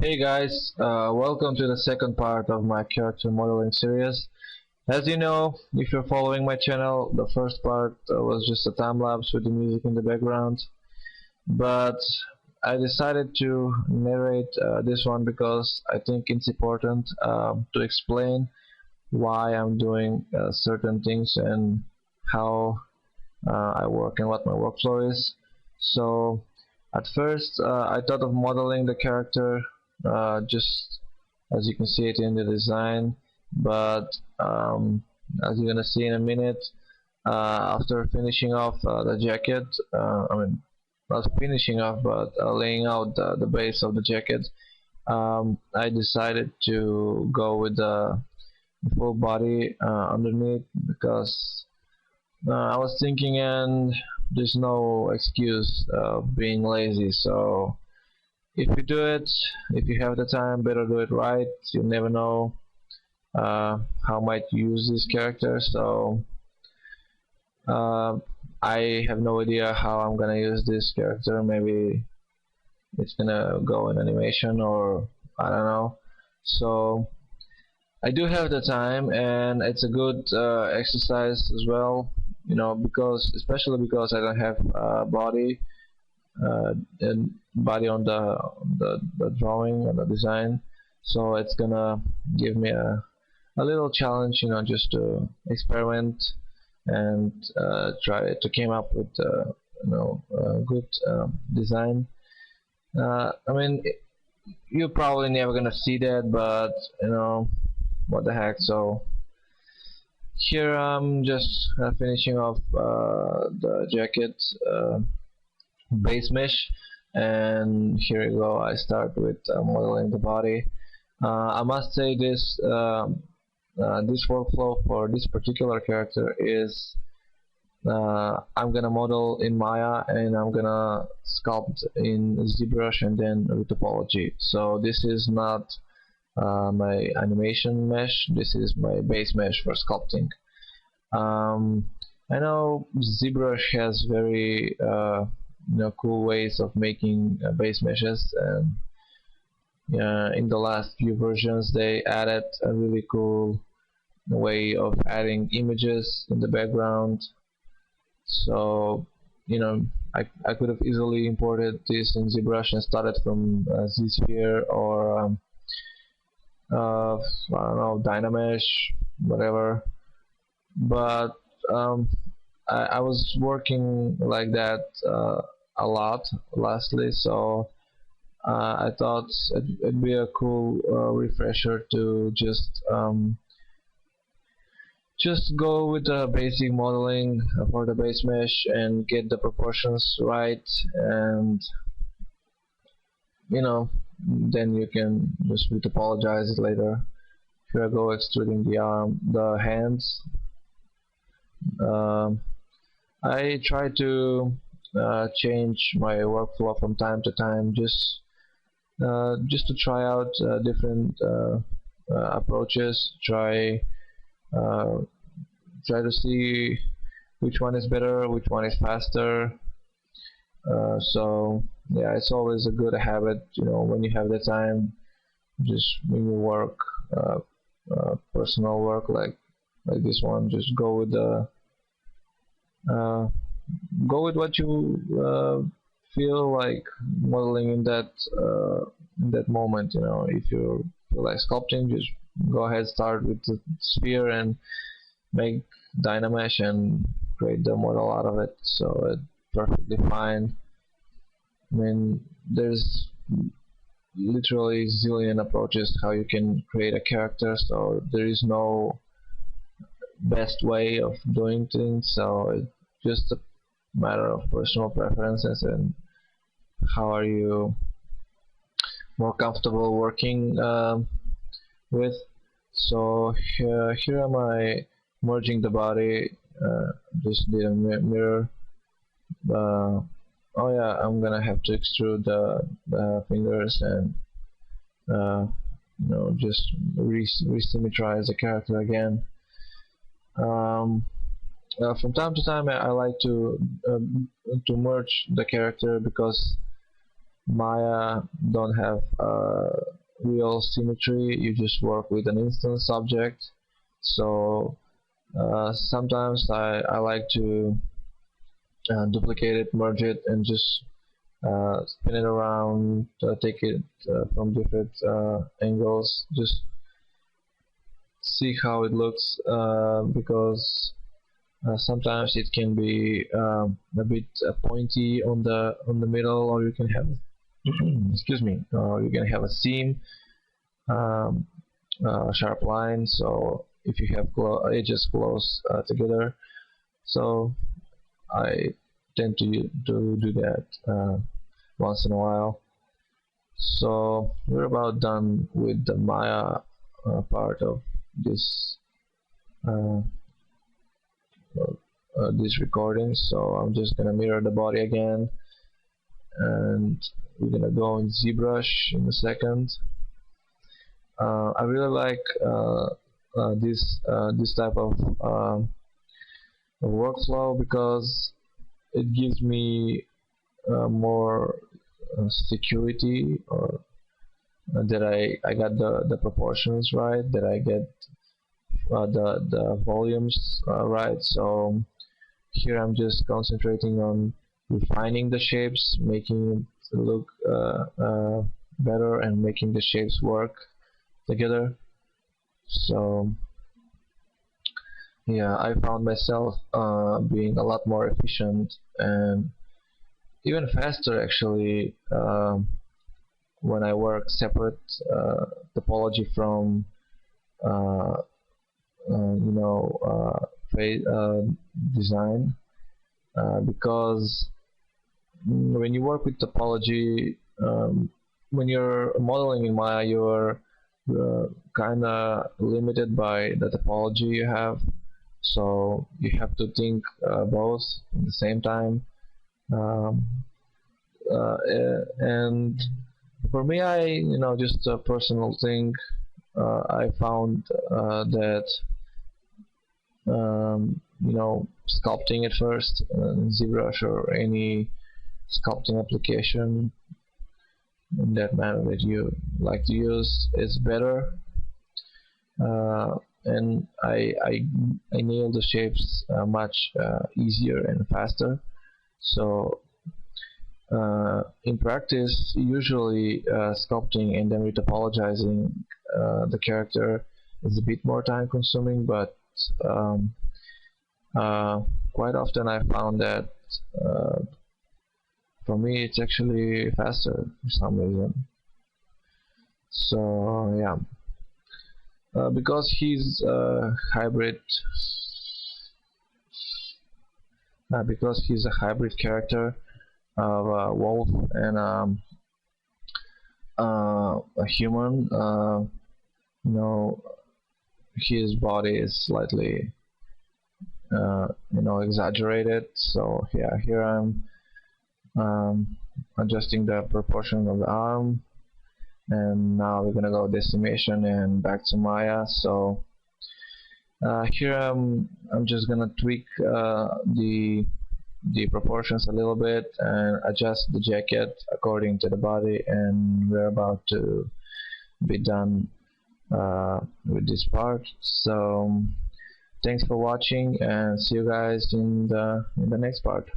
Hey guys, welcome to the second part of my character modeling series. As you know, if you're following my channel, the first part was just a time lapse with the music in the background, but I decided to narrate this one because I think it's important to explain why I'm doing certain things and how I work and what my workflow is. So at first I thought of modeling the character just as you can see it in the design, but as you're gonna see in a minute, after finishing off the jacket, I mean not finishing off but laying out the base of the jacket, I decided to go with the full body underneath because I was thinking, and there's no excuse of being lazy. So if you do it, if you have the time, better do it right. You never know how might you use this character. So uh, I have no idea how I'm gonna use this character. Maybe it's gonna go in animation, or I don't know. So I do have the time, and it's a good exercise as well. Because especially because I don't have body and body on the drawing and the design, so it's gonna give me a little challenge, just to experiment and try to come up with a good design. I mean, you're probably never gonna see that, but what the heck. So here I'm just finishing off the jacket base mesh, and here you go. I start with modeling the body. I must say this workflow for this particular character is I'm gonna model in Maya, and I'm gonna sculpt in ZBrush and then with topology. So this is not my animation mesh, this is my base mesh for sculpting. I know ZBrush has very cool ways of making base meshes, and in the last few versions they added a really cool way of adding images in the background. So I could have easily imported this in ZBrush and started from ZSphere or I don't know, Dynamesh, whatever. But I was working like that a lot lastly, so I thought it'd be a cool refresher to just go with the basic modeling for the base mesh and get the proportions right, and then you can just retopologize it later. Here I go extruding the hands. I try to change my workflow from time to time, just to try out different approaches. Try to see which one is better, which one is faster. So yeah, it's always a good habit, when you have the time, just when you work personal work like this one, just go with what you feel like modeling in that moment. If you feel like sculpting, just go ahead, start with the sphere and make Dynamesh and create the model out of it. So it's perfectly fine. I mean, there's literally zillion approaches how you can create a character, so there is no best way of doing things. So it's just a matter of personal preferences and how are you more comfortable working with. So here am I merging the body. Just did a mirror. Oh yeah, I'm gonna have to extrude the fingers and just re-symmetrize the character again. From time to time I like to merge the character, because Maya don't have real symmetry. You just work with an instance object. So sometimes I like to duplicate it, merge it, and just spin it around, take it from different angles, just see how it looks, because sometimes it can be a bit pointy on the middle, or you can have excuse me, or you can have a seam, um, sharp line. So if you have edges close together, so I tend to do that once in a while. So we're about done with the Maya part of this uh, this recording. So I'm just gonna mirror the body again, and we're gonna go in ZBrush in a second. I really like this type of workflow because it gives me more security, or that I got the proportions right, that I get the volumes right. So here I'm just concentrating on refining the shapes, making it look better, and making the shapes work together. So yeah, I found myself being a lot more efficient and even faster actually, when I work separate topology from uh, you know, design, because when you work with topology, when you're modeling in Maya, you're kind of limited by the topology you have, so you have to think both at the same time. um, and for me, just a personal thing, I found that sculpting at first in ZBrush or any sculpting application in that manner that you like to use is better, and I nail the shapes much easier and faster. So in practice, usually sculpting and then retopologizing the character is a bit more time consuming, but um, quite often I found that uh, for me it's actually faster for some reason. So yeah, because he's a hybrid character of a wolf and a human, you know, his body is slightly exaggerated. So yeah, here I'm adjusting the proportion of the arm, and now we're gonna go decimation and back to Maya. So here I'm just gonna tweak the proportions a little bit and adjust the jacket according to the body, and we're about to be done with this part. So thanks for watching, and see you guys in the next part.